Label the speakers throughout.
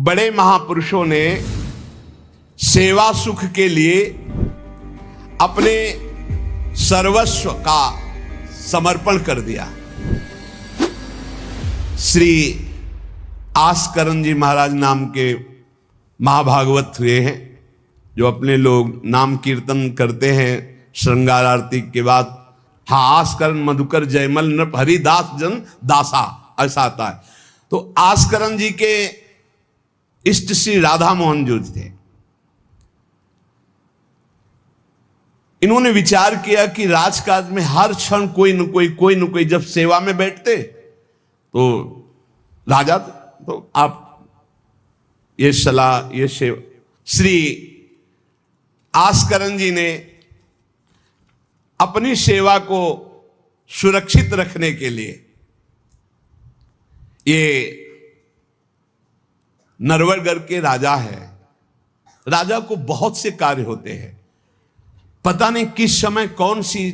Speaker 1: बड़े महापुरुषों ने सेवा सुख के लिए अपने सर्वस्व का समर्पण कर दिया। श्री आस्करण जी महाराज नाम के महाभागवत हुए हैं, जो अपने लोग नाम कीर्तन करते हैं श्रृंगार आरती के बाद। हाँ, आस्करण मधुकर जयमल नृप हरिदास जन दासा, ऐसा आता है। तो आस्करण जी के इष्ट श्री राधा मोहन जो थे, इन्होंने विचार किया कि राजकाज में हर क्षण कोई न कोई जब सेवा में बैठते तो राजा, तो आप ये सलाह, ये सेवा। श्री आस्करण जी ने अपनी सेवा को सुरक्षित रखने के लिए, ये नरवरगढ़ के राजा है, राजा को बहुत से कार्य होते हैं, पता नहीं किस समय कौन सी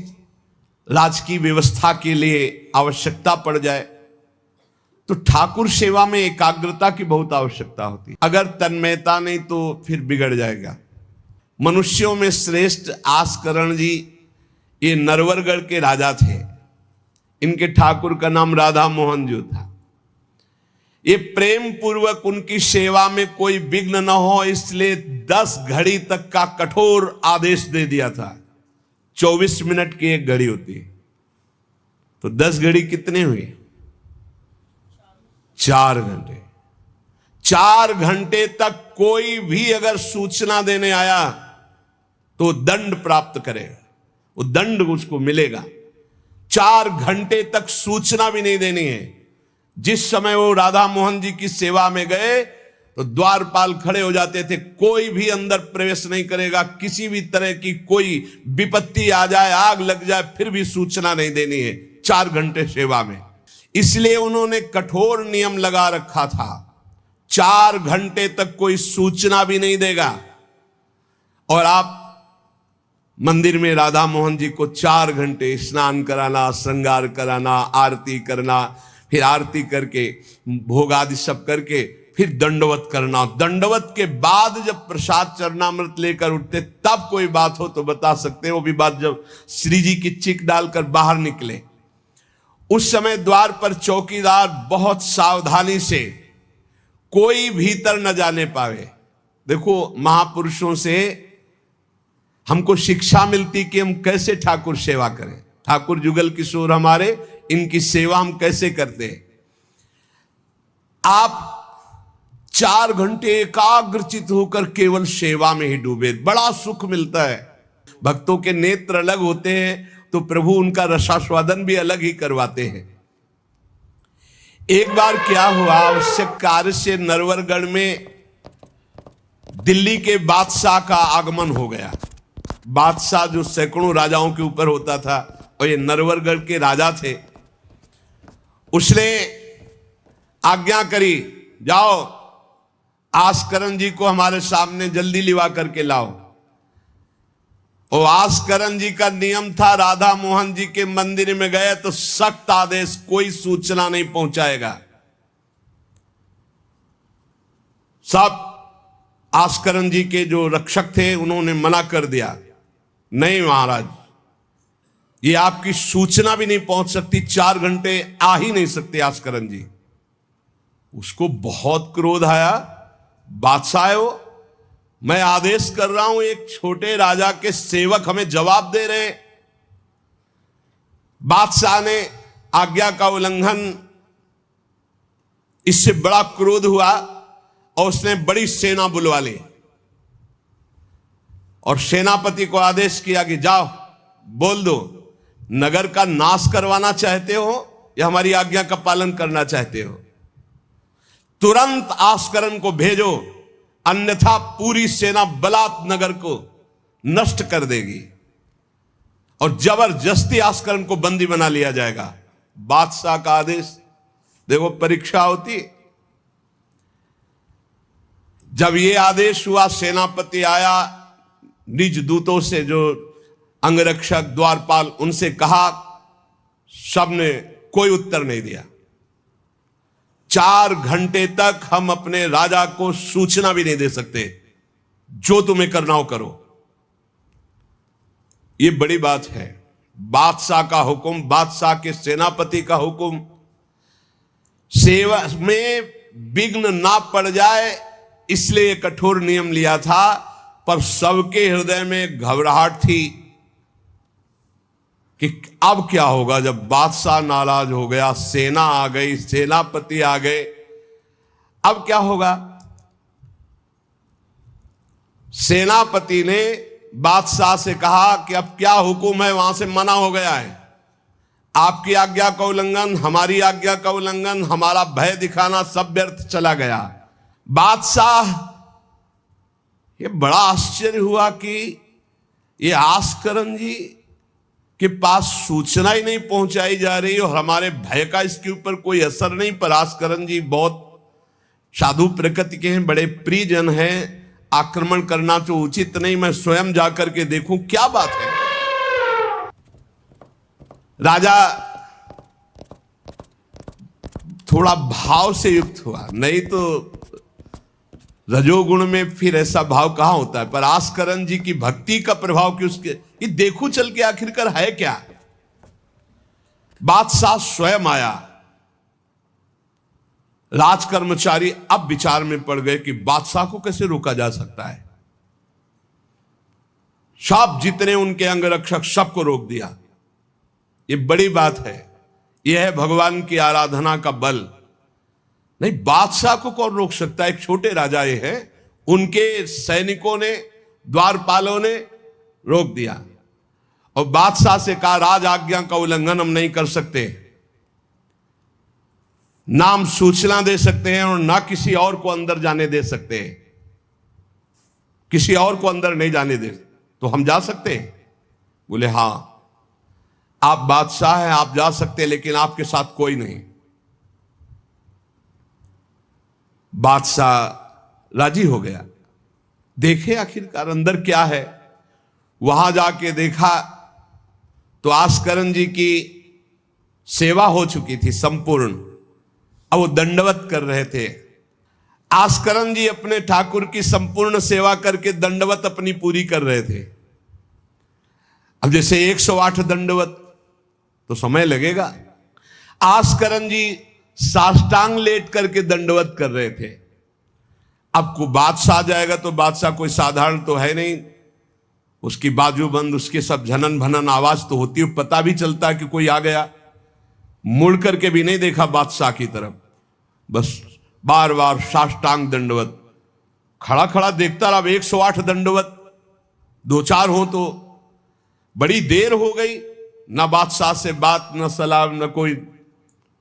Speaker 1: राजकीय व्यवस्था के लिए आवश्यकता पड़ जाए, तो ठाकुर सेवा में एकाग्रता की बहुत आवश्यकता होती है। अगर तन्मयता नहीं तो फिर बिगड़ जाएगा। मनुष्यों में श्रेष्ठ आस्करण जी ये नरवरगढ़ के राजा थे। इनके ठाकुर का नाम राधा मोहन जो था। ये प्रेम पूर्वक उनकी सेवा में कोई विघ्न न हो, इसलिए 10 घड़ी तक का कठोर आदेश दे दिया था। 24 मिनट की एक घड़ी होती है, तो 10 घड़ी कितने हुए? 4 घंटे। 4 घंटे तक कोई भी अगर सूचना देने आया तो दंड प्राप्त करेगा, वो दंड उसको मिलेगा। 4 घंटे तक सूचना भी नहीं देनी है। जिस समय वो राधा मोहन जी की सेवा में गए तो द्वारपाल खड़े हो जाते थे, कोई भी अंदर प्रवेश नहीं करेगा। किसी भी तरह की कोई विपत्ति आ जाए, आग लग जाए, फिर भी सूचना नहीं देनी है 4 घंटे सेवा में। इसलिए उन्होंने कठोर नियम लगा रखा था, 4 घंटे तक कोई सूचना भी नहीं देगा। और आप मंदिर में राधा मोहन जी को 4 घंटे स्नान कराना, श्रृंगार कराना, आरती करना, फिर आरती करके भोग आदि सब करके फिर दंडवत करना। दंडवत के बाद जब प्रसाद चरणामृत लेकर उठते तब कोई बात हो तो बता सकते हैं। वो भी बात जब श्री जी की चिक डालकर बाहर निकले, उस समय द्वार पर चौकीदार बहुत सावधानी से कोई भीतर न जाने पावे। देखो, महापुरुषों से हमको शिक्षा मिलती कि हम कैसे ठाकुर सेवा करें। ठाकुर जुगल किशोर हमारे, इनकी सेवा हम कैसे करते हैं। आप 4 घंटे एकाग्रचित होकर केवल सेवा में ही डूबे, बड़ा सुख मिलता है। भक्तों के नेत्र अलग होते हैं तो प्रभु उनका रसास्वादन भी अलग ही करवाते हैं। एक बार क्या हुआ, आवश्यक कार्य से नरवरगढ़ में दिल्ली के बादशाह का आगमन हो गया। बादशाह जो सैकड़ों राजाओं के ऊपर होता था, और ये नरवरगढ़ के राजा थे। उसने आज्ञा करी, जाओ आस्करण जी को हमारे सामने जल्दी लिवा करके लाओ। और आस्करण जी का नियम था, राधा मोहन जी के मंदिर में गए तो सख्त आदेश, कोई सूचना नहीं पहुंचाएगा। सब आस्करण जी के जो रक्षक थे उन्होंने मना कर दिया, नहीं महाराज, ये आपकी सूचना भी नहीं पहुंच सकती, 4 घंटे आ ही नहीं सकते आस्करण जी। उसको बहुत क्रोध आया, बादशाह हो, मैं आदेश कर रहा हूं, एक छोटे राजा के सेवक हमें जवाब दे रहे। बादशाह ने आज्ञा का उल्लंघन, इससे बड़ा क्रोध हुआ और उसने बड़ी सेना बुलवा ली और सेनापति को आदेश किया कि जाओ बोल दो, नगर का नाश करवाना चाहते हो या हमारी आज्ञा का पालन करना चाहते हो। तुरंत आस्करण को भेजो, अन्यथा पूरी सेना बलात् नगर को नष्ट कर देगी और जबरदस्ती आस्करण को बंदी बना लिया जाएगा। बादशाह का आदेश, देखो परीक्षा होती। जब ये आदेश हुआ, सेनापति आया, निज दूतों से जो अंगरक्षक द्वारपाल, उनसे कहा, सबने कोई उत्तर नहीं दिया। 4 घंटे तक हम अपने राजा को सूचना भी नहीं दे सकते। जो तुम्हें करना हो करो। यह बड़ी बात है। बादशाह का हुक्म, बादशाह के सेनापति का हुक्म, सेवा में विघ्न ना पड़ जाए इसलिए कठोर नियम लिया था। पर सबके हृदय में घबराहट थी कि अब क्या होगा जब बादशाह नाराज हो गया, सेना आ गई, सेनापति आ गए, अब क्या होगा। सेनापति ने बादशाह से कहा कि अब क्या हुक्म है। वहां से मना हो गया है। आपकी आज्ञा का उल्लंघन, हमारी आज्ञा का उल्लंघन, हमारा भय दिखाना सब व्यर्थ चला गया। बादशाह ये बड़ा आश्चर्य हुआ कि ये आस्करन जी के पास सूचना ही नहीं पहुंचाई जा रही और हमारे भय का इसके ऊपर कोई असर नहीं। पर आस्करन जी बहुत साधु प्रकृति के हैं, बड़े प्रियजन हैं। आक्रमण करना तो उचित नहीं, मैं स्वयं जाकर के देखूं क्या बात है। राजा थोड़ा भाव से युक्त हुआ, नहीं तो रजोगुण में फिर ऐसा भाव कहां होता है। पर आस्करन जी की भक्ति का प्रभाव कि उसके ये देखूं चल के आखिरकार है क्या। बादशाह स्वयं आया। राजकर्मचारी अब विचार में पड़ गए कि बादशाह को कैसे रोका जा सकता है। सब जितने उनके अंगरक्षक सबको रोक दिया। ये बड़ी बात है। यह है भगवान की आराधना का बल। नहीं, बादशाह को कौन रोक सकता है। एक छोटे राजा ये हैं, उनके सैनिकों ने, द्वारपालों ने रोक दिया और बादशाह से कहा राज आज्ञा का उल्लंघन हम नहीं कर सकते। ना हम सूचना दे सकते हैं और ना किसी और को अंदर जाने दे सकते हैं। किसी और को अंदर नहीं जाने दे तो हम जा सकते हैं। बोले हां, आप बादशाह हैं, आप जा सकते हैं, लेकिन आपके साथ कोई नहीं। बादशाह राजी हो गया। देखे आखिरकार अंदर क्या है। वहां जाके देखा तो आस्करन जी की सेवा हो चुकी थी संपूर्ण। अब वो दंडवत कर रहे थे। आस्करन जी अपने ठाकुर की संपूर्ण सेवा करके दंडवत अपनी पूरी कर रहे थे। अब जैसे 108 दंडवत तो समय लगेगा। आस्करन जी साष्टांग लेट करके दंडवत कर रहे थे। अब को बादशाह जाएगा तो बादशाह कोई साधारण तो है नहीं। उसकी बाजूबंद, उसके सब झनन भनन आवाज तो होती है, पता भी चलता है कि कोई आ गया। मुड़ करके भी नहीं देखा बादशाह की तरफ, बस बार बार साष्टांग दंडवत। खड़ा खड़ा देखता रहा। 108 दंडवत 2-4 हो तो बड़ी देर हो गई। ना बादशाह से बात, ना सलाम, ना कोई,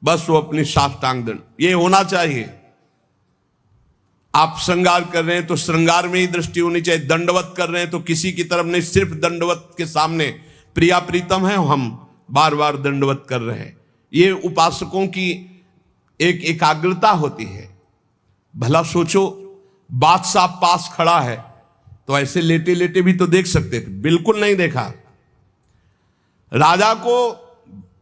Speaker 1: बस वो अपनी साष्टांग दंड। ये होना चाहिए। आप श्रृंगार कर रहे हैं तो श्रृंगार में ही दृष्टि होनी चाहिए। दंडवत कर रहे हैं तो किसी की तरफ नहीं, सिर्फ दंडवत के सामने। प्रिया प्रीतम है, हम बार बार दंडवत कर रहे हैं। ये उपासकों की एक एकाग्रता होती है। भला सोचो, बादशाह पास खड़ा है तो ऐसे लेटे लेटे भी तो देख सकते थे, बिल्कुल नहीं देखा। राजा को,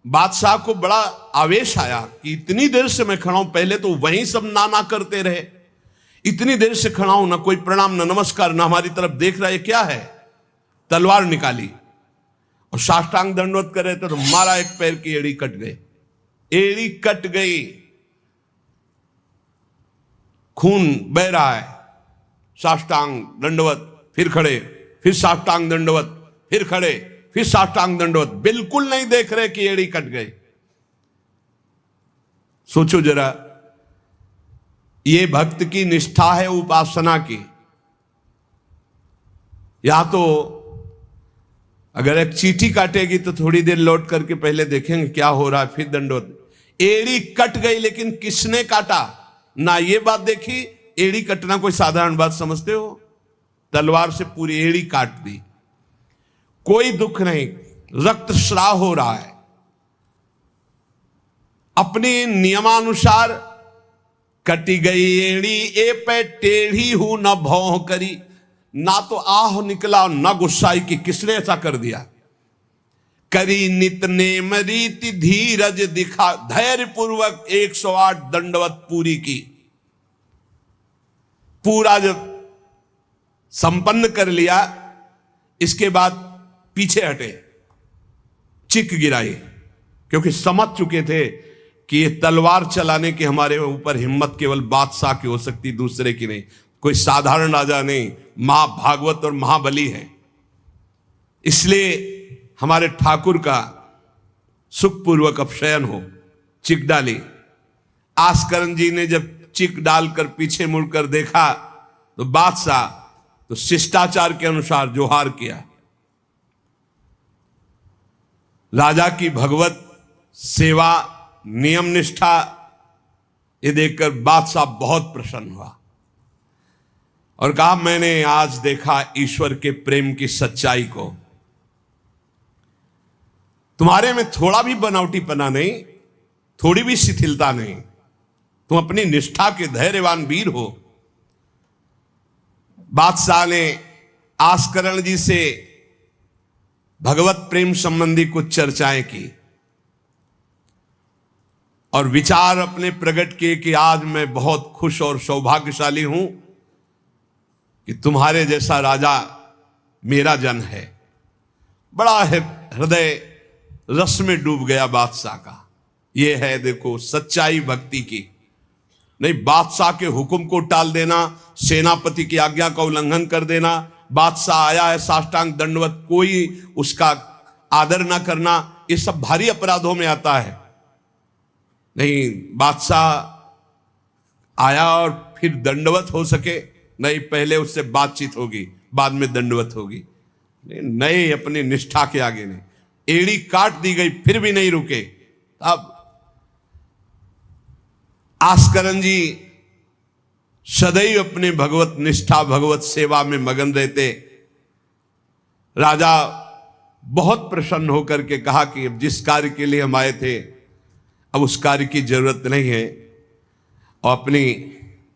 Speaker 1: बादशाह को बड़ा आवेश आया कि इतनी देर से मैं खड़ा हूं, पहले तो वहीं सब नाना करते रहे, इतनी देर से खड़ा हूं, ना कोई प्रणाम, ना नमस्कार, ना हमारी तरफ देख रहा है, क्या है। तलवार निकाली और साष्टांग दंडवत कर रहे थे तो मारा, एक पैर की एड़ी कट गई। एड़ी कट गई, खून बह रहा है। साष्टांग दंडवत, फिर खड़े, फिर साष्टांग दंडवत, फिर खड़े, फिर साष्टांग दंडवत। बिल्कुल नहीं देख रहे कि एड़ी कट गई। सोचो जरा, ये भक्त की निष्ठा है उपासना की। या तो अगर एक चींटी काटेगी तो थोड़ी देर लौट करके पहले देखेंगे क्या हो रहा है, फिर दंडवत। एड़ी कट गई, लेकिन किसने काटा ना, ये बात देखी। एड़ी कटना कोई साधारण बात समझते हो? तलवार से पूरी एड़ी काट दी, कोई दुख नहीं, रक्तस्राव हो रहा है। अपने नियमानुसार कटी गई एड़ी, ए पे टेढ़ी हूं न भौं करी। ना तो आह निकला, ना गुस्साई कि किसने ऐसा कर दिया। करी नित नेम रीति धीरज दिखा, धैर्य पूर्वक 108 दंडवत पूरी की। पूरा जब संपन्न कर लिया, इसके बाद पीछे हटे, चिक गिराई, क्योंकि समझ चुके थे कि ये तलवार चलाने की हमारे ऊपर हिम्मत केवल बादशाह की हो सकती, दूसरे की नहीं। कोई साधारण राजा नहीं, महाभागवत और महाबली है। इसलिए हमारे ठाकुर का सुखपूर्वक अपशयन हो, चिक डाली। आस्करण जी ने जब चिक डालकर पीछे मुड़कर देखा तो बादशाह तो शिष्टाचार के अनुसार जोहार किया। राजा की भगवत सेवा, नियम निष्ठा, ये देखकर बादशाह बहुत प्रसन्न हुआ और कहा, मैंने आज देखा ईश्वर के प्रेम की सच्चाई को। तुम्हारे में थोड़ा भी बनावटीपना नहीं, थोड़ी भी शिथिलता नहीं, तुम अपनी निष्ठा के धैर्यवान वीर हो। बादशाह ने आस्करण जी से भगवत प्रेम संबंधी कुछ चर्चाएं की और विचार अपने प्रकट किए कि आज मैं बहुत खुश और सौभाग्यशाली हूं कि तुम्हारे जैसा राजा मेरा जन है। बड़ा हृदय रस में डूब गया बादशाह का। यह है देखो सच्चाई भक्ति की। नहीं बादशाह के हुक्म को टाल देना, सेनापति की आज्ञा का उल्लंघन कर देना, बादशाह आया है साष्टांग दंडवत, कोई उसका आदर ना करना, ये सब भारी अपराधों में आता है। नहीं, बादशाह आया और फिर दंडवत हो सके, नहीं, पहले उससे बातचीत होगी, बाद में दंडवत होगी। नहीं, अपनी निष्ठा के आगे नहीं। एड़ी काट दी गई फिर भी नहीं रुके। अब आस्करण जी सदैव अपने भगवत निष्ठा, भगवत सेवा में मगन रहते। राजा बहुत प्रसन्न होकर के कहा कि अब जिस कार्य के लिए हम आए थे अब उस कार्य की जरूरत नहीं है, और अपनी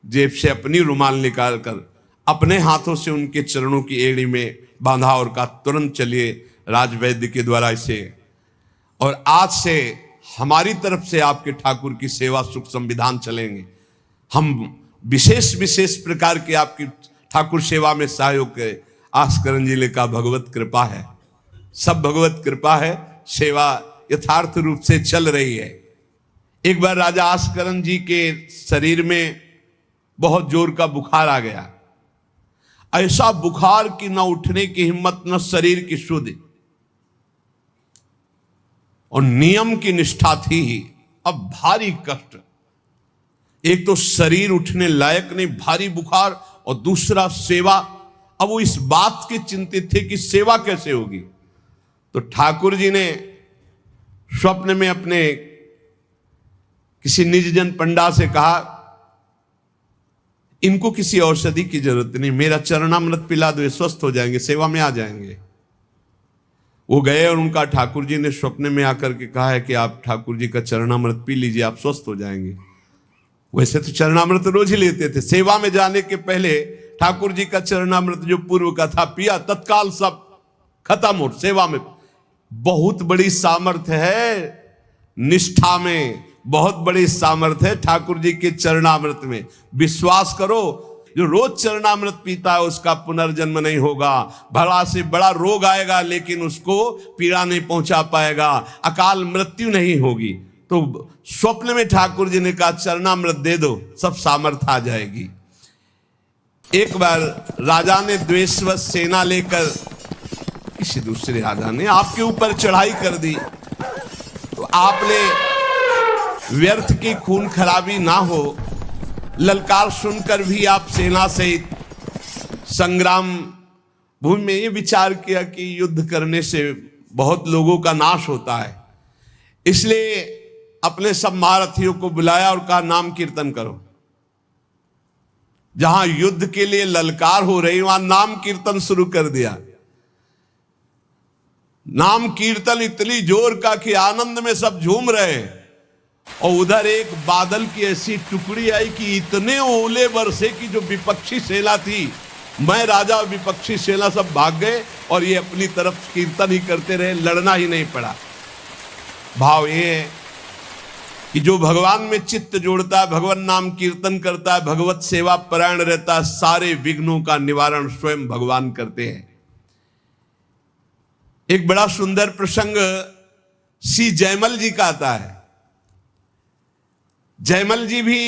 Speaker 1: जेब से अपनी रुमाल निकालकर अपने हाथों से उनके चरणों की एड़ी में बांधा और कहा, तुरंत चलिए राजवैद्य के द्वारा इसे, और आज से हमारी तरफ से आपके ठाकुर की सेवा सुख संविधान चलेंगे। हम विशेष विशेष प्रकार की आपकी ठाकुर सेवा में सहयोग करें। आस्करण जी ने कहा, भगवत कृपा है, सब भगवत कृपा है, सेवा यथार्थ रूप से चल रही है। एक बार राजा आस्करण जी के शरीर में बहुत जोर का बुखार आ गया। ऐसा बुखार कि न उठने की हिम्मत, न शरीर की शुद्धि, और नियम की निष्ठा थी ही। अब भारी कष्ट, एक तो शरीर उठने लायक नहीं, भारी बुखार, और दूसरा सेवा। अब वो इस बात के चिंतित थे कि सेवा कैसे होगी। तो ठाकुर जी ने स्वप्न में अपने किसी निजजन पंडा से कहा, इनको किसी औषधि की जरूरत नहीं, मेरा चरणामृत पिला दो, ये स्वस्थ हो जाएंगे, सेवा में आ जाएंगे। वो गए और उनका ठाकुर जी ने स्वप्न में आकर के कहा है कि आप ठाकुर जी का चरणामृत पी लीजिए, आप स्वस्थ हो जाएंगे। वैसे तो चरणामृत रोज ही लेते थे, सेवा में जाने के पहले ठाकुर जी का चरणामृत जो पूर्व का था पिया, तत्काल सब खत्म हो सेवा में। बहुत बड़ी सामर्थ्य है निष्ठा में, बहुत बड़ी सामर्थ्य है ठाकुर जी के चरणामृत में। विश्वास करो, जो रोज चरणामृत पीता है उसका पुनर्जन्म नहीं होगा। बड़ा से बड़ा रोग आएगा लेकिन उसको पीड़ा नहीं पहुंचा पाएगा, अकाल मृत्यु नहीं होगी। तो स्वप्न में ठाकुर जी ने कहा, चरणामृत दे दो, सब सामर्थ्य आ जाएगी। एक बार राजा ने द्वेषवश सेना लेकर, किसी दूसरे राजा ने आपके ऊपर चढ़ाई कर दी, तो आपने व्यर्थ की खून खराबी ना हो, ललकार सुनकर भी आप सेना सहित संग्राम भूमि में ये विचार किया कि युद्ध करने से बहुत लोगों का नाश होता है। इसलिए अपने सब महारथियों को बुलाया और कहा, नाम कीर्तन करो। जहां युद्ध के लिए ललकार हो रही वहां नाम कीर्तन शुरू कर दिया। नाम कीर्तन इतनी जोर का कि आनंद में सब झूम रहे, और उधर एक बादल की ऐसी टुकड़ी आई कि इतने ओले बरसे कि जो विपक्षी सेना थी मैं राजा और विपक्षी सेना सब भाग गए और ये अपनी तरफ कीर्तन ही करते रहे, लड़ना ही नहीं पड़ा। भाव ये है कि जो भगवान में चित्त जोड़ता है, भगवान नाम कीर्तन करता है, भगवत सेवा परायण रहता है, सारे विघ्नों का निवारण स्वयं भगवान करते हैं। एक बड़ा सुंदर प्रसंग श्री जयमल जी का आता है। जयमल जी भी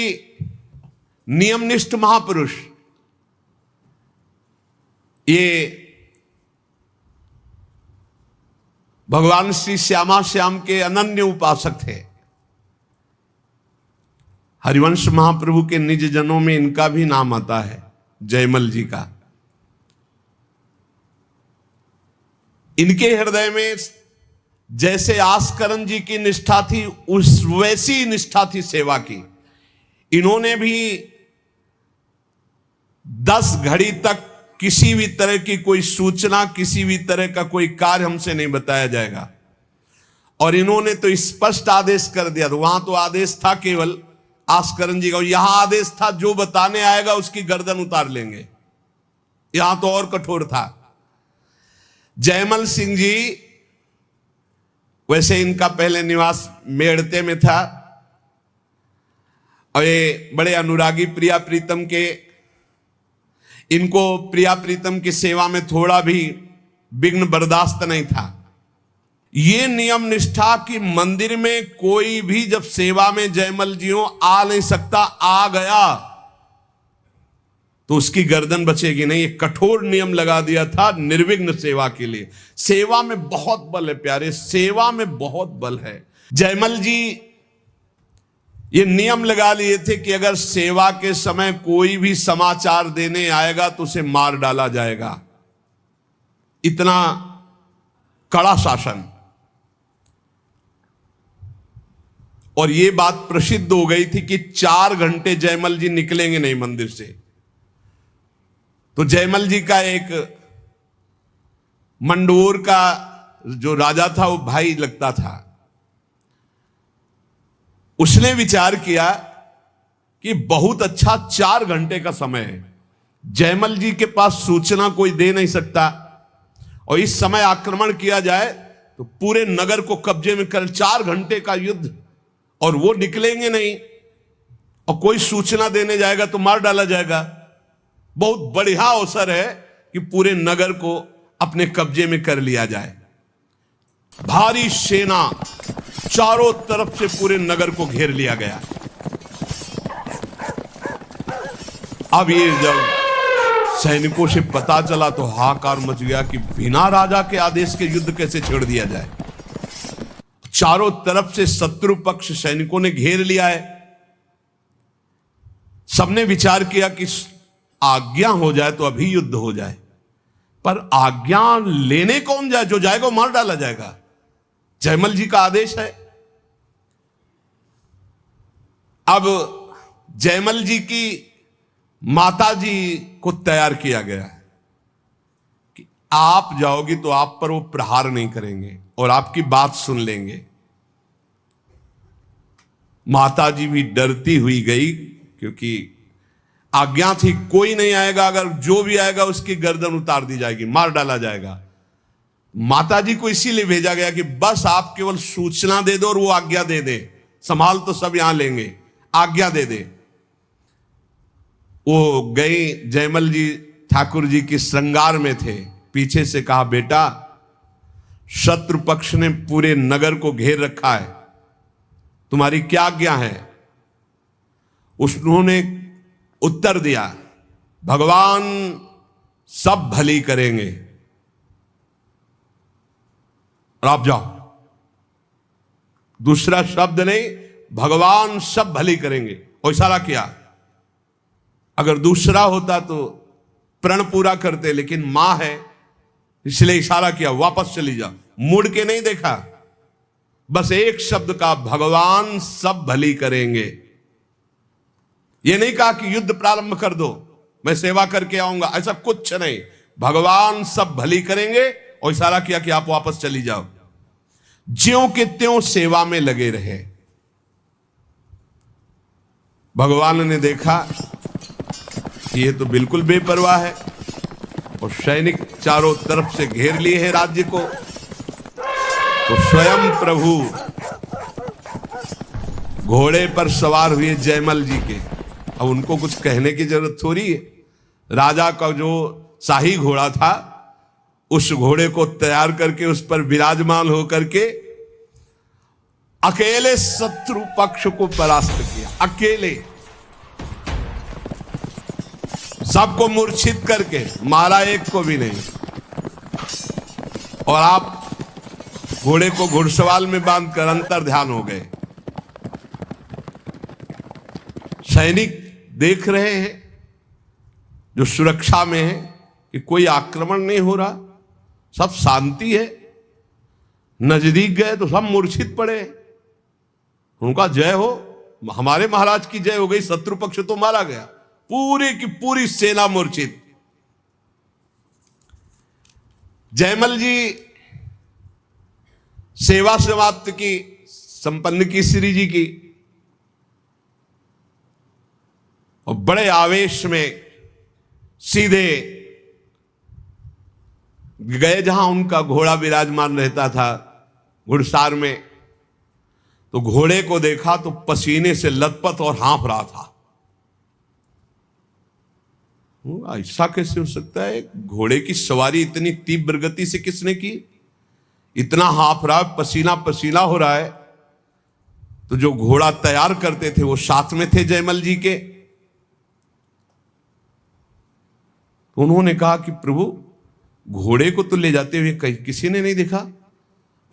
Speaker 1: नियमनिष्ठ महापुरुष, ये भगवान श्री श्यामा श्याम के अनन्य उपासक थे। हरिवंश महाप्रभु के निज जनों में इनका भी नाम आता है, जयमल जी का। इनके हृदय में जैसे आस्करण जी की निष्ठा थी, उस वैसी निष्ठा थी सेवा की। इन्होंने भी 10 घड़ी तक किसी भी तरह की कोई सूचना, किसी भी तरह का कोई कार्य हमसे नहीं बताया जाएगा। और इन्होंने तो स्पष्ट आदेश कर दिया। तो वहां तो आदेश था केवल आस्करण जी का, यहां आदेश था जो बताने आएगा उसकी गर्दन उतार लेंगे। यहां तो और कठोर था। जयमल सिंह जी, वैसे इनका पहले निवास मेड़ते में था और ये बड़े अनुरागी प्रिया प्रीतम के, इनको प्रिया प्रीतम की सेवा में थोड़ा भी विघ्न बर्दाश्त नहीं था। ये नियम निष्ठा कि मंदिर में कोई भी जब सेवा में जयमल जी हो आ नहीं सकता, आ गया तो उसकी गर्दन बचेगी नहीं। एक कठोर नियम लगा दिया था निर्विघ्न सेवा के लिए। सेवा में बहुत बल है प्यारे, सेवा में बहुत बल है। जयमल जी ये नियम लगा लिए थे कि अगर सेवा के समय कोई भी समाचार देने आएगा तो उसे मार डाला जाएगा। इतना कड़ा शासन। और ये बात प्रसिद्ध हो गई थी कि 4 घंटे जयमल जी निकलेंगे नहीं मंदिर से। तो जयमल जी का एक मंडोर का जो राजा था वो भाई लगता था। उसने विचार किया कि बहुत अच्छा 4 घंटे का समय है, जयमल जी के पास सूचना कोई दे नहीं सकता और इस समय आक्रमण किया जाए तो पूरे नगर को कब्जे में कर 4 घंटे का युद्ध, और वो निकलेंगे नहीं और कोई सूचना देने जाएगा तो मार डाला जाएगा। बहुत बढ़िया अवसर है कि पूरे नगर को अपने कब्जे में कर लिया जाए। भारी सेना चारों तरफ से पूरे नगर को घेर लिया गया। अब ये जब सैनिकों से पता चला तो हाहाकार मच गया कि बिना राजा के आदेश के युद्ध कैसे छेड़ दिया जाए। चारों तरफ से शत्रु पक्ष सैनिकों ने घेर लिया है। सबने विचार किया कि आज्ञा हो जाए तो अभी युद्ध हो जाए, पर आज्ञा लेने कौन जाए? जो जाएगा वो मार डाला जाएगा। जयमल जी का आदेश है। अब जयमल जी की माता जी को तैयार किया गया है कि आप जाओगी तो आप पर वो प्रहार नहीं करेंगे और आपकी बात सुन लेंगे। माता जी भी डरती हुई गई, क्योंकि आज्ञा थी कोई नहीं आएगा, अगर जो भी आएगा उसकी गर्दन उतार दी जाएगी, मार डाला जाएगा। माता जी को इसीलिए भेजा गया कि बस आप केवल सूचना दे दो और वो आज्ञा दे दे, संभाल तो सब यहां लेंगे, आज्ञा दे दे। वो गई, जयमल जी ठाकुर जी की श्रृंगार में थे, पीछे से कहा, बेटा शत्रु पक्ष ने पूरे नगर को घेर रखा है, तुम्हारी क्या आज्ञा है? उन्होंने उत्तर दिया, भगवान सब भली करेंगे और आप जाओ। दूसरा शब्द नहीं, भगवान सब भली करेंगे, और इशारा किया। अगर दूसरा होता तो प्रण पूरा करते, लेकिन मां है इसलिए इशारा किया, वापस चली जाओ। मुड़ के नहीं देखा, बस एक शब्द का, भगवान सब भली करेंगे। यह नहीं कहा कि युद्ध प्रारंभ कर दो, मैं सेवा करके आऊंगा, ऐसा कुछ नहीं। भगवान सब भली करेंगे और इशारा किया कि आप वापस चली जाओ। ज्यों के त्यों सेवा में लगे रहे। भगवान ने देखा कि ये तो बिल्कुल बेपरवाह है, और सैनिक चारों तरफ से घेर लिए हैं राज्य को। तो स्वयं प्रभु घोड़े पर सवार हुए जयमल जी के। अब उनको कुछ कहने की जरूरत थोड़ी है। राजा का जो शाही घोड़ा था, उस घोड़े को तैयार करके उस पर विराजमान होकर के अकेले शत्रु पक्ष को परास्त किया। अकेले सबको मूर्छित करके मारा, एक को भी नहीं। और आप घोड़े को घुड़सवाल में बांधकर अंतर ध्यान हो गए। सैनिक देख रहे हैं जो सुरक्षा में है कि कोई आक्रमण नहीं हो रहा, सब शांति है। नजदीक गए तो सब मूर्छित पड़े। उनका जय हो, हमारे महाराज की जय हो गई, शत्रु पक्ष तो मारा गया। पूरी की पूरी सेना मूर्छित। जयमल जी सेवा समाप्त की, संपन्न की श्री जी की, और बड़े आवेश में सीधे गए जहां उनका घोड़ा विराजमान रहता था, घुड़सार में। तो घोड़े को देखा तो पसीने से लथपथ और हाँफ रहा था। ऐसा कैसे हो सकता है? घोड़े की सवारी इतनी तीव्र गति से किसने की? इतना हाँफ रहा है, पसीना पसीना हो रहा है। तो जो घोड़ा तैयार करते थे वो साथ में थे जयमल जी के। तो उन्होंने कहा कि प्रभु, घोड़े को तो ले जाते हुए कहीं किसी ने नहीं देखा,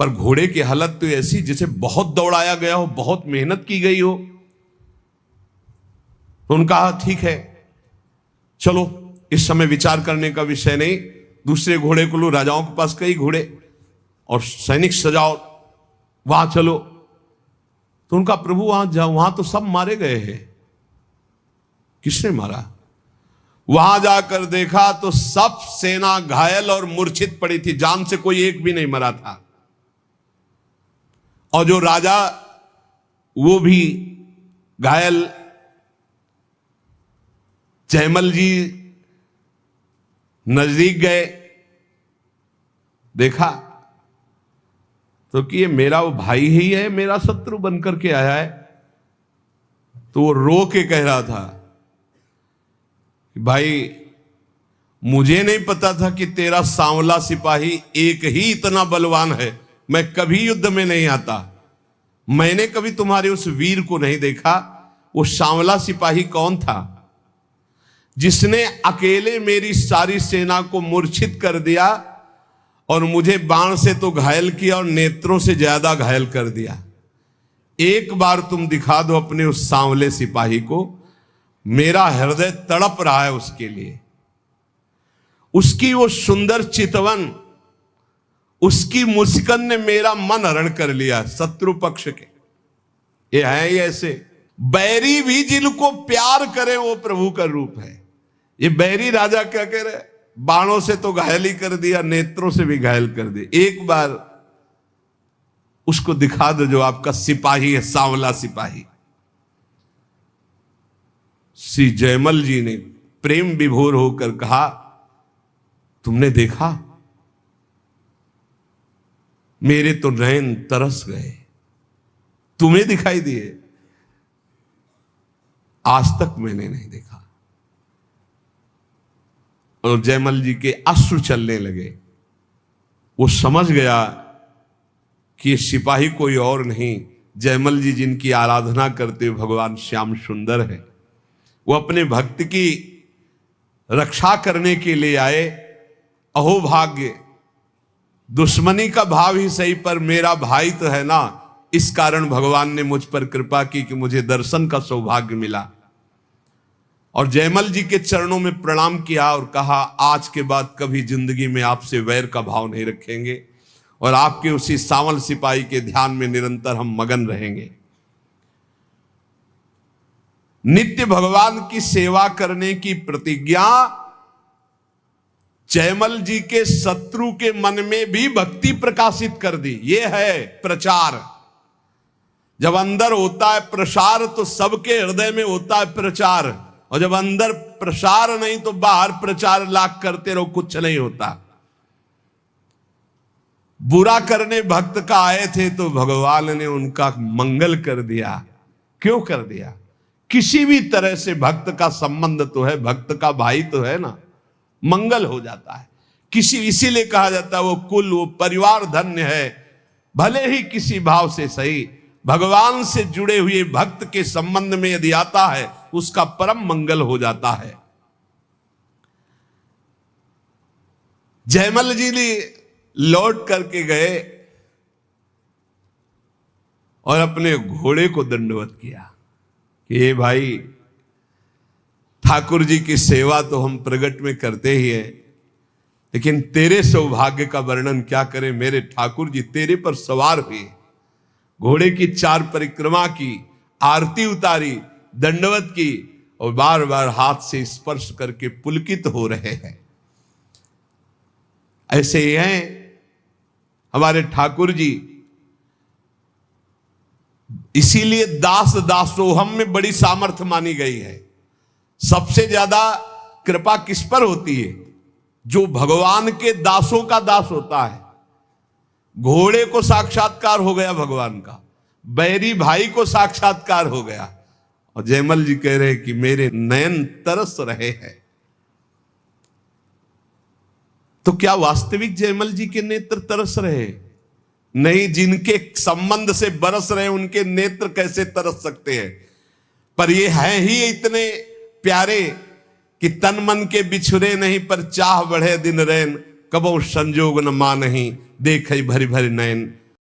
Speaker 1: पर घोड़े की हालत तो ऐसी जैसे बहुत दौड़ाया गया हो, बहुत मेहनत की गई हो। तो उन्होंने कहा ठीक है, चलो, इस समय विचार करने का विषय नहीं, दूसरे घोड़े को लो। राजाओं के पास कई घोड़े और सैनिक सजाओ, वहां चलो। तो उनका प्रभु वहां जाओ, वहां तो सब मारे गए हैं। किसने मारा? वहां जाकर देखा तो सब सेना घायल और मूर्छित पड़ी थी, जान से कोई एक भी नहीं मरा था। और जो राजा, वो भी घायल। जयमल जी नजदीक गए, देखा तो कि ये मेरा वो भाई ही है, मेरा शत्रु बनकर के आया है। तो वो रो के कह रहा था, भाई मुझे नहीं पता था कि तेरा सांवला सिपाही एक ही इतना बलवान है। मैं कभी युद्ध में नहीं आता, मैंने कभी तुम्हारे उस वीर को नहीं देखा। वो सांवला सिपाही कौन था जिसने अकेले मेरी सारी सेना को मूर्छित कर दिया और मुझे बाण से तो घायल किया और नेत्रों से ज्यादा घायल कर दिया? एक बार तुम दिखा दो अपने उस सांवले सिपाही को, मेरा हृदय तड़प रहा है उसके लिए। उसकी वो सुंदर चितवन, उसकी मुस्कान ने मेरा मन हरण कर लिया। शत्रु पक्ष के ये है ही ऐसे। बैरी भी जिनको प्यार करे वो प्रभु का रूप है। ये बैरी राजा क्या कह रहे? बाणों से तो घायल ही कर दिया, नेत्रों से भी घायल कर दिया। एक बार उसको दिखा दो जो आपका सिपाही है, सांवला सिपाही। श्री जयमल जी ने प्रेम विभोर होकर कहा, तुमने देखा? मेरे तो नयन तरस गए, तुम्हें दिखाई दिए? आज तक मैंने नहीं देखा। और जयमल जी के अश्रु चलने लगे। वो समझ गया कि ये सिपाही कोई और नहीं, जयमल जी जिनकी आराधना करते भगवान श्याम सुंदर है। वो अपने भक्त की रक्षा करने के लिए आए। अहो भाग्य, दुश्मनी का भाव ही सही, पर मेरा भाई तो है ना, इस कारण भगवान ने मुझ पर कृपा की कि मुझे दर्शन का सौभाग्य मिला। और जयमल जी के चरणों में प्रणाम किया और कहा, आज के बाद कभी जिंदगी में आपसे वैर का भाव नहीं रखेंगे और आपके उसी सांवल सिपाही के ध्यान में निरंतर हम मगन रहेंगे। नित्य भगवान की सेवा करने की प्रतिज्ञा जयमल जी के शत्रु के मन में भी भक्ति प्रकाशित कर दी। यह है प्रचार। जब अंदर होता है प्रसार तो सबके हृदय में होता है प्रचार। और जब अंदर प्रसार नहीं तो बाहर प्रचार लाख करते रहो, कुछ नहीं होता। बुरा करने भक्त का आए थे तो भगवान ने उनका मंगल कर दिया। क्यों कर दिया? किसी भी तरह से भक्त का संबंध तो है, भक्त का भाई तो है ना, मंगल हो जाता है। इसीलिए कहा जाता है वो कुल, वो परिवार धन्य है। भले ही किसी भाव से सही, भगवान से जुड़े हुए भक्त के संबंध में यदि आता है उसका परम मंगल हो जाता है। जयमल जी ने लौट करके गए और अपने घोड़े को दंडवत किया कि ये भाई, ठाकुर जी की सेवा तो हम प्रगट में करते ही हैं, लेकिन तेरे सौभाग्य का वर्णन क्या करें। मेरे ठाकुर जी तेरे पर सवार हुए, घोड़े की 4 परिक्रमा की, आरती उतारी, दंडवत की और बार बार हाथ से स्पर्श करके पुलकित हो रहे हैं। ऐसे ही हैं हमारे ठाकुर जी। इसीलिए दास दासोहम में बड़ी सामर्थ्य मानी गई है। सबसे ज्यादा कृपा किस पर होती है? जो भगवान के दासों का दास होता है। घोड़े को साक्षात्कार हो गया भगवान का, बैरी भाई को साक्षात्कार हो गया, और जयमल जी कह रहे कि मेरे नयन तरस रहे हैं। तो क्या वास्तविक जयमल जी के नेत्र तरस रहे? नहीं, जिनके संबंध से बरस रहे उनके नेत्र कैसे तरस सकते हैं? पर ये हैं ही इतने प्यारे कि तन मन के बिछुरे नहीं, पर चाह बढ़े दिन रैन, कबो संजोग न मानही, देखे भरी भरी नयन।